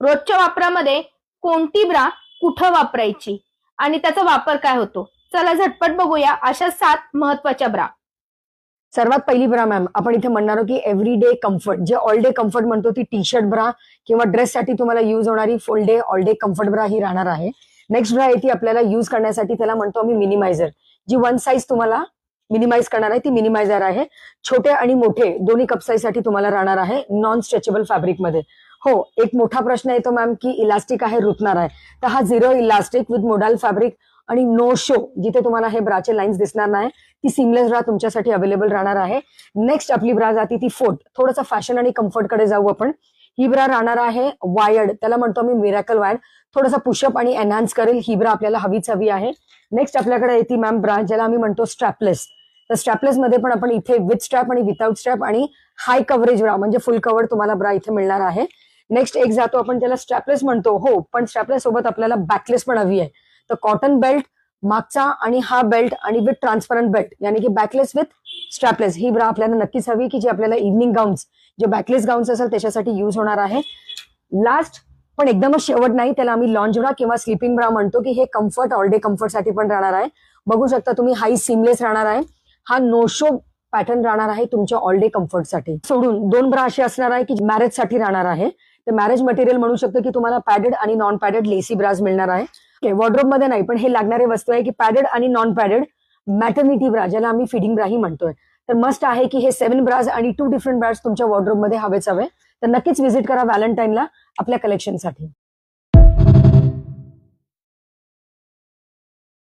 रोजच्या वापरामध्ये कोणती ब्रा कुठं वापरायची आणि त्याचा वापर काय होतो, चला झटपट बघूया अशा 7 महत्वाच्या ब्रा. सर्वात पहिली ब्रा मॅम, आपण इथे म्हणणार आहोत की एव्हरी डे कम्फर्ट, जे ऑल डे कम्फर्ट म्हणतो ती टी शर्ट ब्रा किंवा ड्रेससाठी तुम्हाला युज होणारी full day all day comfort bra ही राहणार आहे. नेक्स्ट ब्रा आहे ती आपल्याला युज करण्यासाठी त्याला म्हणतो आम्ही मिनिमायझर, जी वन साईज तुम्हाला मिनिमाइज करणार आहे ती मिनिमायझर आहे. छोटे आणि मोठे दोन्ही कप साईज साठी तुम्हाला राहणार आहे नॉन स्ट्रेचेबल फॅब्रिक मध्ये. हो, एक मोठा प्रश्न येतो मॅम की इलास्टिक आहे रुतणार आहे, तर हा 0 इलास्टिक विथ मोडाल फॅब्रिक आणि नो शो, जिथे तुम्हाला हे ब्राचे लाईन्स दिसणार नाही, ती सीमलेस ब्रा तुमच्यासाठी अवेलेबल राहणार आहे. नेक्स्ट आपली ब्रा जाती ती फोर्ट, थोडंसं फॅशन आणि कम्फर्ट कडे जाऊ आपण. ही ब्रा राहणार आहे वायर्ड, त्याला म्हणतो आम्ही मिरॅकल वायर्ड, थोडासा पुशअप आणि एनहान्स करेल. ही ब्रा आपल्याला हवीच हवी आहे. नेक्स्ट आपल्याकडे येते मॅम ब्रा ज्याला आम्ही म्हणतो स्ट्रॅपलेस. तर स्ट्रॅपलेस मध्ये पण आपण इथे विथ स्ट्रॅप आणि विदाउट स्ट्रॅप आणि हाय कव्हरेज ब्रा म्हणजे फुल कव्हर तुम्हाला ब्रा इथे मिळणार आहे. नेक्स्ट एक जातो आपण त्याला स्ट्रॅपलेस म्हणतो, हो, पण स्ट्रॅपलेस सोबत आपल्याला बॅकलेस पण हवी आहे. तर कॉटन बेल्ट मागचा आणि हा बेल्ट आणि विथ ट्रान्सपरंट बेल्ट यानी की बॅकलेस विथ स्ट्रॅपलेस ही ब्रा आपल्याला नक्कीच हवी, की जी आपल्याला इव्हनिंग गाऊन्स जे बॅकलेस गाऊन्स असेल त्याच्यासाठी युज होणार आहे. लास्ट पण एकदमच शेवट नाही, त्याला आम्ही लॉन्ज ब्रा किंवा स्लीपिंग ब्रा म्हणतो, की हे कम्फर्ट ऑल डे कम्फर्ट साठी पण राहणार आहे. बघू शकता तुम्ही, हाई सीमलेस राहणार आहे. हा नो शो पॅटर्न राहणार आहे तुमच्या ऑल डे कम्फर्टसाठी. सोडून 2 ब्रा अशी असणार आहे की मॅरेज साठी राहणार आहे. ते मॅरेज मटेरियल म्हणू शकतो की तुम्हाला पॅडेड आणि नॉन पॅडेड लेसी ब्राज मिळणार आहे. वॉर्डरोब मध्ये नाही, पण हे लागणारे वस्तू आहे की पॅडेड आणि नॉन पॅडेड मॅटर्निटी ब्रा ज्याला आम्ही फिडिंग ब्रा ही म्हणतोय. तर मस्ट आहे की हे 7 ब्राज आणि 2 डिफरंट ब्राज तुमच्या वॉर्डरोब मध्ये हवेच हवे. तर नक्कीच व्हिजिट करा व्हॅलेंटाईनला आपल्या कलेक्शनसाठी.